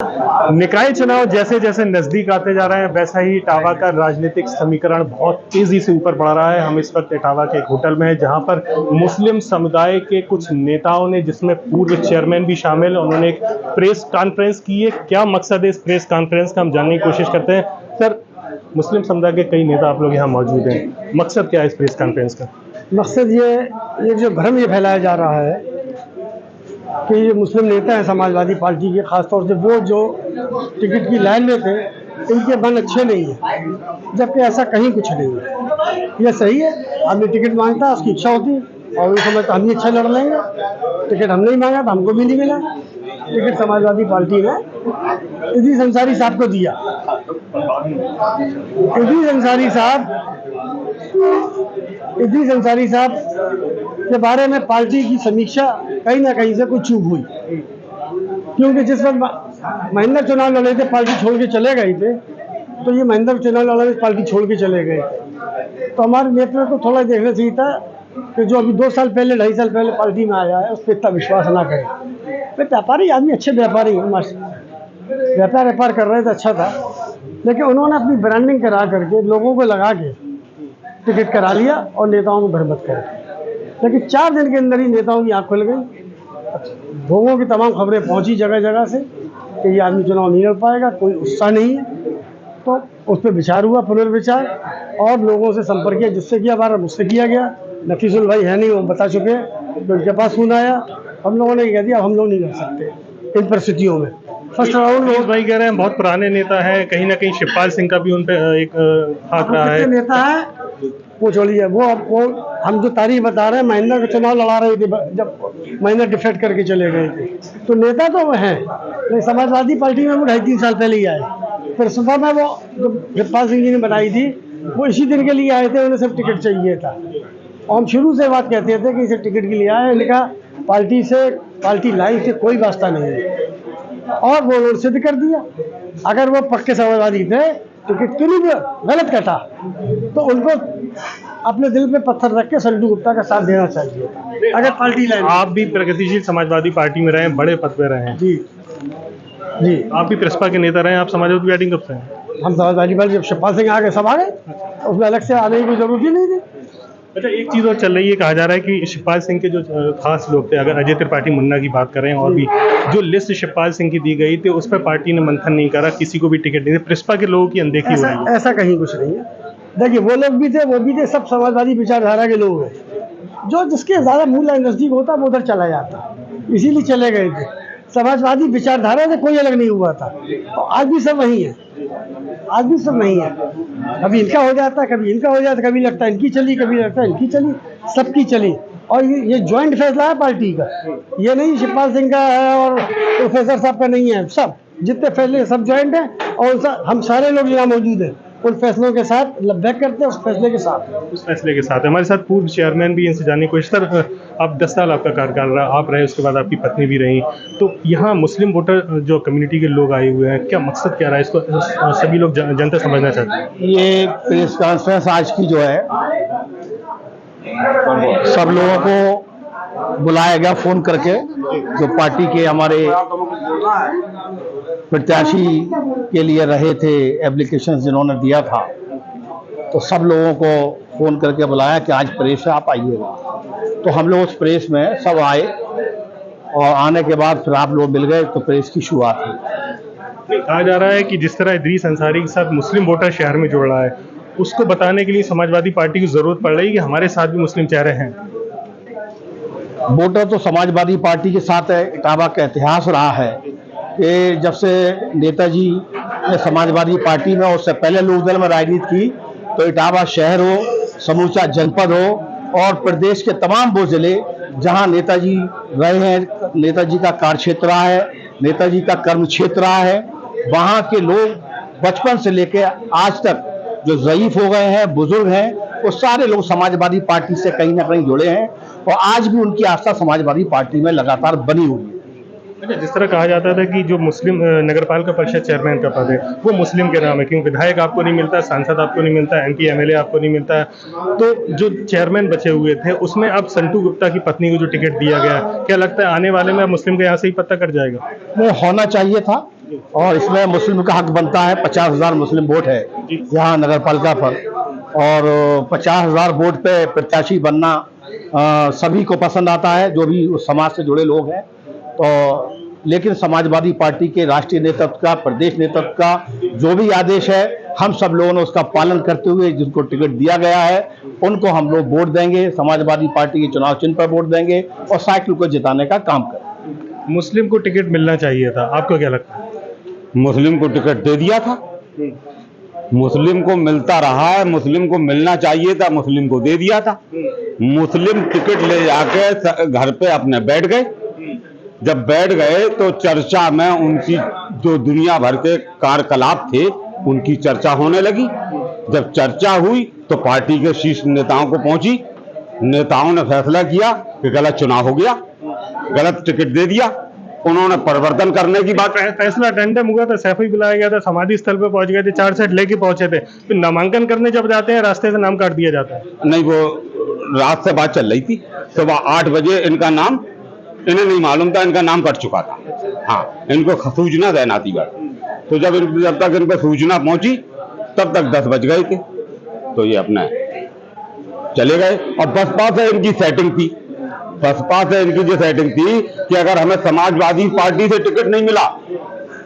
निकाय चुनाव जैसे जैसे नजदीक आते जा रहे हैं वैसा ही इटावा का राजनीतिक समीकरण बहुत तेजी से ऊपर बढ़ रहा है। हम इस वक्त इटावा के एक होटल में हैं जहां पर मुस्लिम समुदाय के कुछ नेताओं ने, जिसमें पूर्व चेयरमैन भी शामिल है, उन्होंने एक प्रेस कॉन्फ्रेंस की है। क्या मकसद है इस प्रेस कॉन्फ्रेंस का, हम जानने की कोशिश करते हैं। सर, मुस्लिम समुदाय के कई नेता आप लोग यहाँ मौजूद हैं, मकसद क्या है इस प्रेस कॉन्फ्रेंस का? मकसद ये जो भ्रम ये फैलाया जा रहा है कि ये मुस्लिम नेता हैं समाजवादी पार्टी के, खासतौर से वो जो टिकट की लाइन में थे, इनके मन अच्छे नहीं हैं, जबकि ऐसा कहीं कुछ नहीं है। ये सही है, आदमी टिकट मांगता है, उसकी इच्छा होती है और उस समय तो हम ही अच्छा लड़ लेंगे। टिकट हम नहीं मांगा तो हमको भी नहीं मिला। टिकट समाजवादी पार्टी ने इद्रीस अंसारी साहब को दिया। इद्रीस अंसारी साहब के बारे में पार्टी की समीक्षा कहीं ना कहीं से कुछ चूक हुई, क्योंकि जिस वक्त महेंद्र चुनाव लड़े थे पार्टी छोड़ के चले गए थे, तो ये महेंद्र चुनाव लड़े पार्टी छोड़ के चले गए। तो हमारे नेतृत्व को थोड़ा देखना चाहिए था कि जो अभी 2 साल पहले 2.5 साल पहले पार्टी में आया है उस पर इतना विश्वास ना करें। वे व्यापारी आदमी, अच्छे व्यापारी हैं, व्यापार कर रहे थे, अच्छा था, लेकिन उन्होंने अपनी ब्रांडिंग करा करके लोगों को लगा के टिकट करा लिया और नेताओं को भ्रमित कर दिया। लेकिन 4 दिन के अंदर ही नेताओं की आँख खुल गई। लोगों की तमाम खबरें पहुंची जगह जगह से कि ये आदमी चुनाव नहीं लड़ पाएगा, कोई उत्साह नहीं है। तो उस पर विचार हुआ, पुनर्विचार, और लोगों से संपर्क किया, जिससे किया बार मुझसे किया गया। नफीसुल भाई है नहीं, वो बता चुके हैं, तो उनके पास फोन आया। हम लोगों ने कह दिया हम लोग नहीं कर सकते इन परिस्थितियों में। फर्स्ट राउंड भाई कह रहे हैं बहुत पुराने नेता हैं, कहीं ना कहीं शिवपाल सिंह का भी उन पे एक हाथ रहा है। नेता है वो छोड़िए, वो हम जो तारीख बता रहे हैं, महेंद्र का चुनाव लड़ा रहे थे जब महेंद्र डिफेक्ट करके चले गए थे, तो नेता तो वो हैं, लेकिन समाजवादी पार्टी में वो 2.5-3 साल पहले ही आए। फिर सुबह में वो जो शिवपाल सिंह जी ने बनाई थी, वो इसी दिन के लिए आए थे, उन्हें सिर्फ टिकट चाहिए था। और हम शुरू से बात कहते थे कि इसे टिकट के लिए आए, इनका पार्टी लाइन से कोई वास्ता नहीं है, और वो उन्होंने सिद्ध कर दिया। अगर वो पक्के समाजवादी थे, टिकट क्यों नहीं गलत कटा, तो उनको अपने दिल पे पत्थर रख के संजू गुप्ता का साथ देना चाहिए। अगर पार्टी लाइन, आप भी प्रगतिशील समाजवादी पार्टी में रहे, बड़े पद पे रहे हैं। जी, आप भी प्रसपा के नेता रहे हैं, आप समाजवादी पार्टी कब से हैं? हम समाजवादी पार्टी जब शिवपाल सिंह आ गए सब आ गए, उसमें अलग से आने की कोई जरूरत ही नहीं थी। अच्छा, एक चीज़ और चल रही है, कहा जा रहा है कि शिवपाल सिंह के जो खास लोग थे, अगर अजय त्रिपाठी मुन्ना की बात करें, और भी जो लिस्ट शिवपाल सिंह की दी गई थी उस पर पार्टी ने मंथन नहीं करा, किसी को भी टिकट नहीं दी, प्रसपा के लोगों की अनदेखी हो रही है। ऐसा कहीं कुछ नहीं है। देखिए, वो लोग भी थे, वो भी थे, सब समाजवादी विचारधारा के लोग हैं। जो जिसके ज़्यादा मूल नज़दीक होता वो उधर चला जाता, इसीलिए चले गए थे। समाजवादी विचारधारा से कोई अलग नहीं हुआ था, और आज भी सब वही है, आज भी सब नहीं है। कभी इनका हो जाता है, कभी इनका हो जाता है, कभी लगता है इनकी चली, कभी लगता है इनकी चली, सबकी चली। और ये ज्वाइंट फैसला है पार्टी का, ये नहीं शिवपाल सिंह का है और प्रोफेसर साहब का नहीं है। सब जितने फैसले सब ज्वाइंट हैं, और हम सारे लोग यहाँ मौजूद हैं उन फैसलों के साथ, लब्बैक करते हैं उस फैसले के साथ। हमारे साथ पूर्व चेयरमैन भी इनसे जानने की कोशिश। सर, आप 10 साल आपका कार्यकाल रहा, आप रहे, उसके बाद आपकी पत्नी भी रही, तो यहाँ मुस्लिम वोटर जो कम्युनिटी के लोग आए हुए हैं, क्या मकसद क्या रहा है, इसको सभी लोग जनता समझना चाहते हैं। ये प्रेस कॉन्फ्रेंस आज की जो है, सब लोगों को बुलाया गया फ़ोन करके, जो पार्टी के हमारे प्रत्याशी के लिए रहे थे, एप्लीकेशन जिन्होंने दिया था, तो सब लोगों को फ़ोन करके बुलाया कि आज प्रेस है, आप आइएगा। तो हम लोग उस प्रेस में सब आए, और आने के बाद फिर आप लोग मिल गए, तो प्रेस की शुरुआत हुई। कहा जा रहा है कि जिस तरह इद्रीस अंसारी के साथ मुस्लिम वोटर शहर में जुड़ रहा है, उसको बताने के लिए समाजवादी पार्टी की जरूरत पड़ रही है कि हमारे साथ भी मुस्लिम चेहरे हैं। वोटर तो समाजवादी पार्टी के साथ है। इटावा का इतिहास रहा है कि जब से नेताजी ने समाजवादी पार्टी में, उससे पहले लोकदल में राजनीति की, तो इटावा शहर हो, समूचा जनपद हो, और प्रदेश के तमाम वो जिले जहां नेताजी रहे हैं, नेताजी का कार्य क्षेत्र रहा है, नेताजी का कर्म क्षेत्र रहा है, वहां के लोग बचपन से लेकर आज तक जो ज़ईफ हो गए हैं, बुजुर्ग हैं, वो सारे लोग समाजवादी पार्टी से कहीं ना कहीं जुड़े हैं, और आज भी उनकी आस्था समाजवादी पार्टी में लगातार बनी हुई है। अच्छा, जिस तरह कहा जाता था कि जो मुस्लिम नगरपालिका परिषद चेयरमैन का पद है वो मुस्लिम के नाम है, क्योंकि विधायक आपको नहीं मिलता, सांसद आपको नहीं मिलता, MP MLA आपको नहीं मिलता, तो जो चेयरमैन बचे हुए थे उसमें अब संटू गुप्ता की पत्नी को जो टिकट दिया गया, क्या लगता है आने वाले में अब मुस्लिम के यहाँ से ही पत्ता कट जाएगा? वो होना चाहिए था, और इसमें मुस्लिम का हक बनता है। 50,000 मुस्लिम वोट है यहाँ नगर पालिका पर, और 50,000 वोट पे प्रत्याशी बनना सभी को पसंद आता है, जो भी उस समाज से जुड़े लोग हैं। तो लेकिन समाजवादी पार्टी के राष्ट्रीय नेतृत्व का, प्रदेश नेतृत्व का जो भी आदेश है, हम सब लोगों ने उसका पालन करते हुए जिनको टिकट दिया गया है उनको हम लोग वोट देंगे, समाजवादी पार्टी के चुनाव चिन्ह पर वोट देंगे और साइकिल को जिताने का काम करेंगे। मुस्लिम को टिकट मिलना चाहिए था, आपको क्या लगता है? मुस्लिम को टिकट दे दिया था, मुस्लिम को मिलता रहा है, मुस्लिम को मिलना चाहिए था, मुस्लिम को दे दिया था। मुस्लिम टिकट ले जाके घर पे अपने बैठ गए। जब बैठ गए तो चर्चा में उनकी जो दुनिया भर के कार्यकलाप थे उनकी चर्चा होने लगी। जब चर्चा हुई तो पार्टी के शीर्ष नेताओं को पहुंची, नेताओं ने फैसला किया कि गलत चुनाव हो गया, गलत टिकट दे दिया। उन्होंने परिवर्तन करने की बात, फैसला टंडन हुआ था, सैफ भी बुलाया गया था, समाधि स्थल पे पहुंच गए थे, 4 सेट लेके पहुंचे थे। फिर नामांकन करने जब जाते हैं रास्ते से नाम काट दिया जाता है। नहीं, वो रात से बात चल रही थी, सुबह 8 बजे इनका नाम, इन्हें नहीं मालूम था इनका नाम कट चुका था। हाँ, इनको सूचना देना थी बस। तो जब तक इनको सूचना पहुंची तब तक 10 बज गए थे, तो ये अपने चले गए। और बसपा से इनकी सेटिंग थी, बसपा से इनकी जो सेटिंग थी कि अगर हमें समाजवादी पार्टी से टिकट नहीं मिला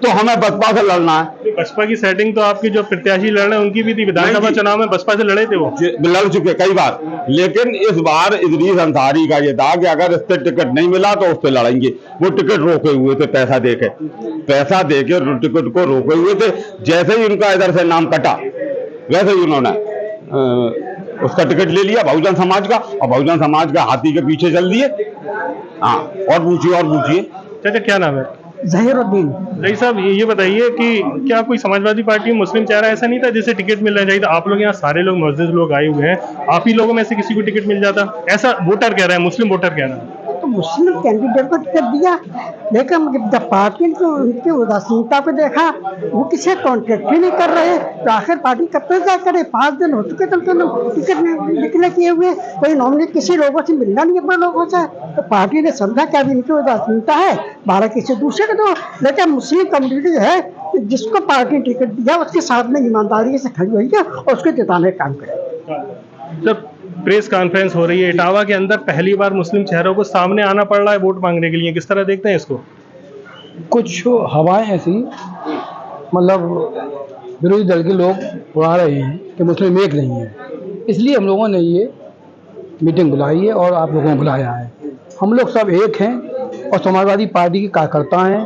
तो हमें बसपा से लड़ना है। बसपा की सेटिंग तो आपकी जो प्रत्याशी लड़ रहे हैं उनकी भी थी, विधानसभा चुनाव में बसपा से लड़े थे वो, लड़ चुके कई बार। लेकिन इस बार इदरीस अंसारी का ये था कि अगर इससे टिकट नहीं मिला तो उससे लड़ेंगे। वो टिकट रोके हुए थे, पैसा देके टिकट को रोके हुए थे। जैसे ही उनका इधर से नाम कटा वैसे ही उन्होंने उसका टिकट ले लिया, बहुजन समाज का, और बहुजन समाज का हाथी के पीछे चल दिए। हाँ, और पूछिए। चाचा क्या नाम है? जहीरुद्दीन। रही साहब, ये बताइए कि क्या कोई समाजवादी पार्टी मुस्लिम चेहरा ऐसा नहीं था जिसे टिकट मिलना चाहिए था? आप लोग यहाँ सारे लोग मुअज़्ज़िज़ लोग आए हुए हैं, आप ही लोगों में से किसी को टिकट मिल जाता, ऐसा वोटर कह रहा है, मुस्लिम वोटर कह रहा है। तो मुस्लिम कैंडिडेट को टिकट दिया, लेकिन जब पार्टी ने उनकी उदासीनता पे देखा, वो किसी कॉन्ट्रैक्ट ही नहीं कर रहे, तो आखिर पार्टी कब तक क्या करे? 5 दिन हो चुके थे टिकट निकले किए हुए, कोई नॉमिनेट किसी लोगों से मिलना नहीं अपने लोगों से। तो पार्टी ने समझा कि अभी इनकी उदासीनता है, 12 किसी दूसरे को दो। लेकिन मुस्लिम कम्युनिटी है कि जिसको पार्टी टिकट दिया उसके साथ में ईमानदारी से खड़ी हुई है और उसको जिताने का काम करे। जब प्रेस कॉन्फ्रेंस हो रही है, इटावा के अंदर पहली बार मुस्लिम चेहरों को सामने आना पड़ रहा है वोट मांगने के लिए, किस तरह देखते हैं इसको? कुछ हवाएं ऐसी, मतलब विरोधी दल के लोग उड़ा रहे हैं कि मुस्लिम एक नहीं है, इसलिए हम लोगों ने ये मीटिंग बुलाई है और आप लोगों को बुलाया है। हम लोग सब एक हैं और समाजवादी पार्टी के कार्यकर्ता हैं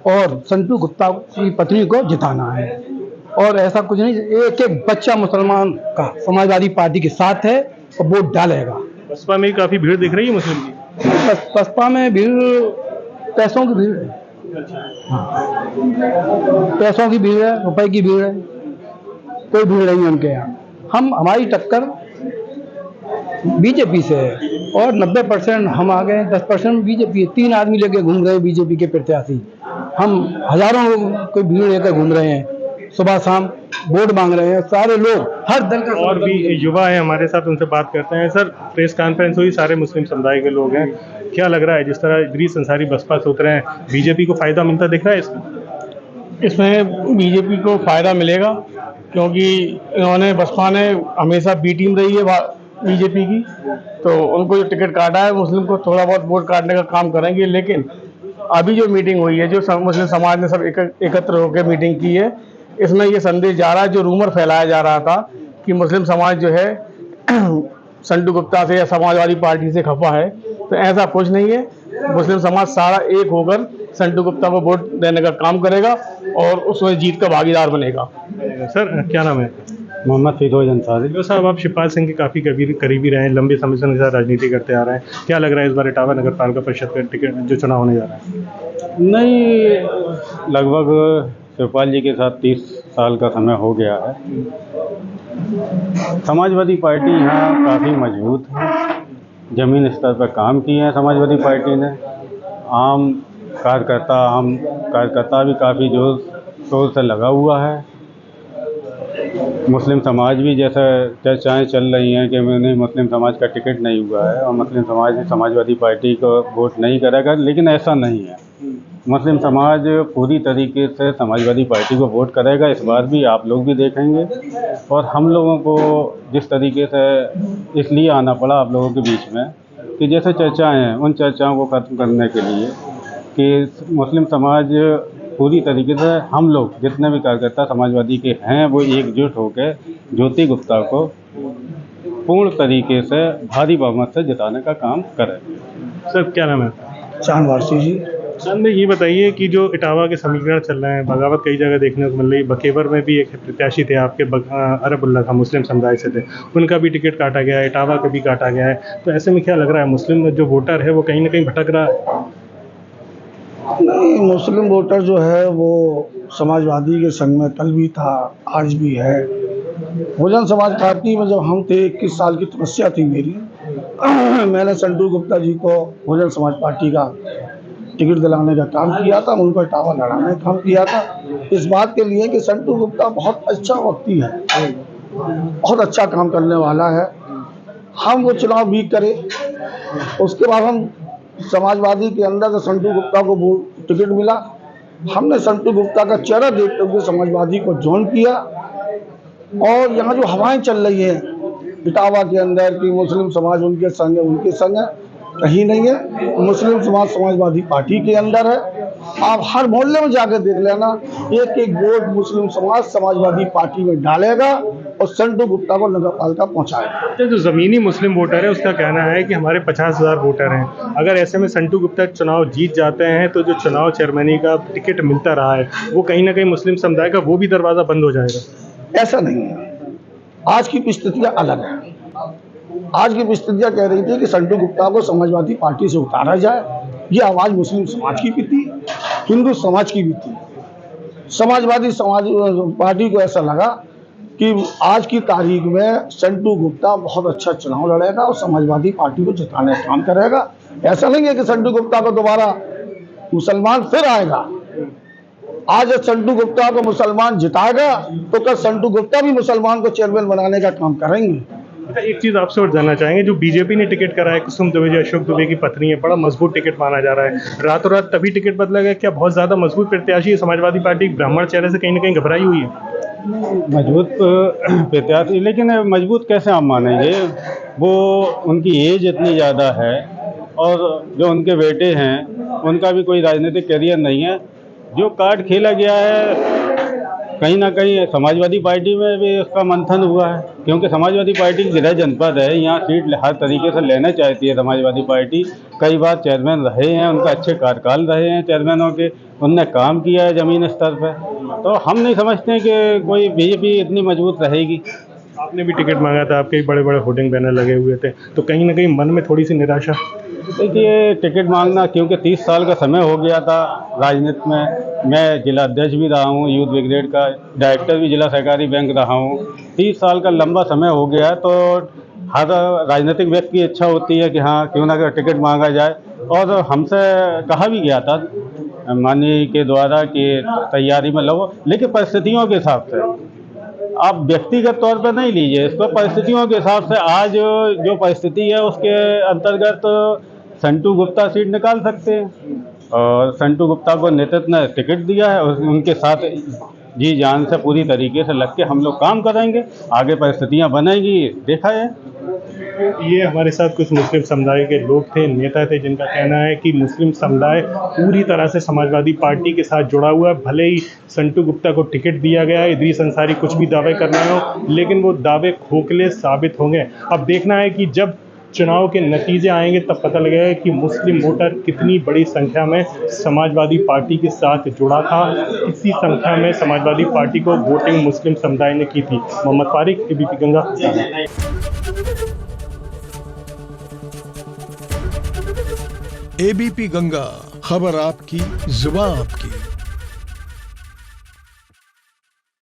और संतू गुप्ता की पत्नी को जिताना है। और ऐसा कुछ नहीं, एक एक बच्चा मुसलमान का समाजवादी पार्टी के साथ है और वोट डालेगा। बसपा में काफी भीड़ दिख रही है मुस्लिम की। बसपा में भीड़ पैसों की भीड़ है, पैसों की भीड़ है, रुपए की भीड़ है, कोई भीड़ नहीं है उनके यहाँ। हमारी टक्कर बीजेपी से है और 90% हम आ गए, 10% बीजेपी। 3 आदमी लेके घूम रहे हैं बीजेपी के प्रत्याशी, हम हजारों लोग कोई भीड़ लेकर घूम रहे हैं, सुबह शाम वोट मांग रहे हैं सारे लोग, हर दल का। और भी युवा है हमारे साथ, उनसे बात करते हैं। सर, प्रेस कॉन्फ्रेंस हुई, सारे मुस्लिम समुदाय के लोग हैं, क्या लग रहा है जिस तरह इदरीस अंसारी बसपा से उतरे हैं, बीजेपी को फायदा मिलता दिख रहा है इसमें? इसमें बीजेपी को फायदा मिलेगा क्योंकि इन्होंने, बसपा ने हमेशा बी टीम रही है बीजेपी की, तो उनको जो टिकट काटा है मुस्लिम को थोड़ा बहुत वोट काटने का काम करेंगे। लेकिन अभी जो मीटिंग हुई है, जो मुस्लिम समाज ने सब एकत्र होकर मीटिंग की है, इसमें ये संदेश जा रहा है, जो रूमर फैलाया जा रहा था कि मुस्लिम समाज जो है संतू गुप्ता से या समाजवादी पार्टी से खफा है, तो ऐसा कुछ नहीं है। मुस्लिम समाज सारा एक होकर संतू गुप्ता को वोट देने का काम करेगा और उसमें जीत का भागीदार बनेगा। सर, क्या नाम है? मोहम्मद फिरोज अंसारी। जो साहब, आप शिवपाल सिंह के काफ़ी करीबी रहे हैं, लंबे समय से उनके साथ राजनीति करते आ रहे हैं, क्या लग रहा है इस बार इटावा नगर पालिका परिषद का टिकट जो चुनाव होने जा रहा है? नहीं, लगभग शिवपाल जी के साथ 30 साल का समय हो गया है। समाजवादी पार्टी यहाँ काफ़ी मजबूत है, ज़मीन स्तर पर काम किए हैं समाजवादी पार्टी ने। आम कार्यकर्ता भी काफ़ी जोर शोर से लगा हुआ है। मुस्लिम समाज भी जैसा चर्चाएँ चल रही हैं कि नहीं, मुस्लिम समाज का टिकट नहीं हुआ है और मुस्लिम समाज समाजवादी पार्टी को वोट नहीं करेगा, लेकिन ऐसा नहीं है। मुस्लिम समाज पूरी तरीके से समाजवादी पार्टी को वोट करेगा। इस बार भी आप लोग भी देखेंगे। और हम लोगों को जिस तरीके से इसलिए आना पड़ा आप लोगों के बीच में कि जैसे चर्चाएं हैं उन चर्चाओं को ख़त्म करने के लिए कि मुस्लिम समाज पूरी तरीके से हम लोग जितने भी कार्यकर्ता समाजवादी के हैं वो एकजुट होकर ज्योति गुप्ता को पूर्ण तरीके से भारी बहुमत से जिताने का काम करें। सर क्या नाम है? चांद वारसी जी। चांद भाई, ये बताइए कि जो इटावा के समीकरण चल रहे हैं, बगावत कई जगह देखने को मिल रही है। बकेवर में भी एक प्रत्याशी थे आपके, अरबुल्ला खां, मुस्लिम समुदाय से थे, उनका भी टिकट काटा गया है, इटावा का भी काटा गया है। तो ऐसे में क्या लग रहा है, मुस्लिम जो वोटर है वो कहीं ना कहीं भटक रहा है? नहीं, मुस्लिम वोटर जो है वो समाजवादी के संग में कल भी था, आज भी है। बहुजन समाज पार्टी में जब हम थे, 21 साल की तपस्या थी मेरी, मैंने संटू गुप्ता जी को बहुजन समाज पार्टी का टिकट दिलाने का काम किया था, उनको इटावा लड़ाने का काम किया था, इस बात के लिए कि संटू गुप्ता बहुत अच्छा व्यक्ति है, बहुत अच्छा काम करने वाला है। हम वो चुनाव भी करें, उसके बाद हम समाजवादी के अंदर से संटू गुप्ता को टिकट मिला, हमने संटू गुप्ता का चेहरा देखते हुए समाजवादी को ज्वाइन किया। और यहाँ जो हवाएं चल रही है इटावा के अंदर कि मुस्लिम समाज उनके संग है, उनके संग है, कहीं नहीं है। मुस्लिम समाज समाजवादी पार्टी के अंदर है। आप हर मोहल्ले में जाकर देख लेना, एक एक वोट मुस्लिम समाज समाजवादी पार्टी में डालेगा और संटू गुप्ता को नगर पालिका पहुंचाएगा। जो ज़मीनी मुस्लिम वोटर है उसका कहना है कि हमारे 50,000 वोटर हैं, अगर ऐसे में संटू गुप्ता चुनाव जीत जाते हैं तो जो चुनाव चेयरमैनी का टिकट मिलता रहा है वो कहीं ना कहीं मुस्लिम समुदाय का वो भी दरवाज़ा बंद हो जाएगा। ऐसा नहीं है, आज की परिस्थितियाँ अलग हैं। आज की परिस्थितियाँ कह रही थी कि संटू गुप्ता को समाजवादी पार्टी से उतारा जाए। ये आवाज़ मुस्लिम समाज की भी थी, हिंदू समाज की भी थी। समाजवादी पार्टी को ऐसा लगा कि आज की तारीख में संटू गुप्ता बहुत अच्छा चुनाव लड़ेगा और समाजवादी पार्टी को जिताने का काम करेगा। ऐसा नहीं है कि संटू गुप्ता को दोबारा मुसलमान फिर आएगा। आज संटू गुप्ता को मुसलमान जिताएगा तो कल संटू गुप्ता भी मुसलमान को चेयरमैन बनाने का काम करेंगे। अच्छा, एक चीज़ आपसे और जानना चाहेंगे, जो बीजेपी ने टिकट करा है, कुसुम दुबे जो अशोक दुबे की पत्नी है, बड़ा मजबूत टिकट माना जा रहा है, रातों रात तभी टिकट बदला गया, क्या बहुत ज़्यादा मजबूत प्रत्याशी है? समाजवादी पार्टी ब्राह्मण चेहरे से कहीं ना कहीं घबराई हुई है। मजबूत प्रत्याशी, लेकिन मजबूत कैसे हम मानेंगे, वो उनकी एज इतनी ज़्यादा है और जो उनके बेटे हैं उनका भी कोई राजनीतिक करियर नहीं है। जो कार्ड खेला गया है कहीं ना कहीं समाजवादी पार्टी में भी उसका मंथन हुआ है, क्योंकि समाजवादी पार्टी गृह जनपद है, यहाँ सीट हर तरीके से लेना चाहती है समाजवादी पार्टी। कई बार चेयरमैन रहे हैं, उनका अच्छे कार्यकाल रहे हैं चेयरमैनों के, उनने काम किया है ज़मीन स्तर पर। तो हम नहीं समझते कि कोई बीजेपी इतनी मजबूत रहेगी। आपने भी टिकट मांगा था, आपके बड़े बड़े होर्डिंग बैनर लगे हुए थे, तो कहीं ना कहीं मन में थोड़ी सी निराशा? देखिए, टिकट मांगना, क्योंकि 30 साल का समय हो गया था राजनीति में। मैं जिला अध्यक्ष भी रहा हूँ, यूथ ब्रिगेड का डायरेक्टर भी जिला सहकारी बैंक रहा हूँ। 30 साल का लंबा समय हो गया, तो हर राजनीतिक व्यक्ति की इच्छा होती है कि हाँ क्यों ना कर टिकट मांगा जाए। और हमसे कहा भी गया था माननीय के द्वारा कि तैयारी में लगो, लेकिन परिस्थितियों के हिसाब से, आप व्यक्तिगत तौर पर नहीं लीजिए इसको, परिस्थितियों के हिसाब से आज जो परिस्थिति है उसके अंतर्गत संटू गुप्ता सीट निकाल सकते हैं। और संटू गुप्ता को नेतृत्व ने टिकट दिया है और उनके साथ जी जान से पूरी तरीके से लग के हम लोग काम करेंगे। आगे परिस्थितियां बनेंगी, देखा है। ये हमारे साथ कुछ मुस्लिम समुदाय के लोग थे, नेता थे, जिनका कहना है कि मुस्लिम समुदाय पूरी तरह से समाजवादी पार्टी के साथ जुड़ा हुआ है। भले ही संटू गुप्ता को टिकट दिया गया है, इदरीस अंसारी कुछ भी दावे कर रहे हो, लेकिन वो दावे खोखले साबित होंगे। अब देखना है कि जब चुनाव के नतीजे आएंगे तब पता लगेगा कि मुस्लिम वोटर कितनी बड़ी संख्या में समाजवादी पार्टी के साथ जुड़ा था, कितनी संख्या में समाजवादी पार्टी को वोटिंग मुस्लिम समुदाय ने की थी। मोहम्मद फारिक, एबीपी गंगा। एबीपी गंगा, खबर आपकी, जुबान आपकी।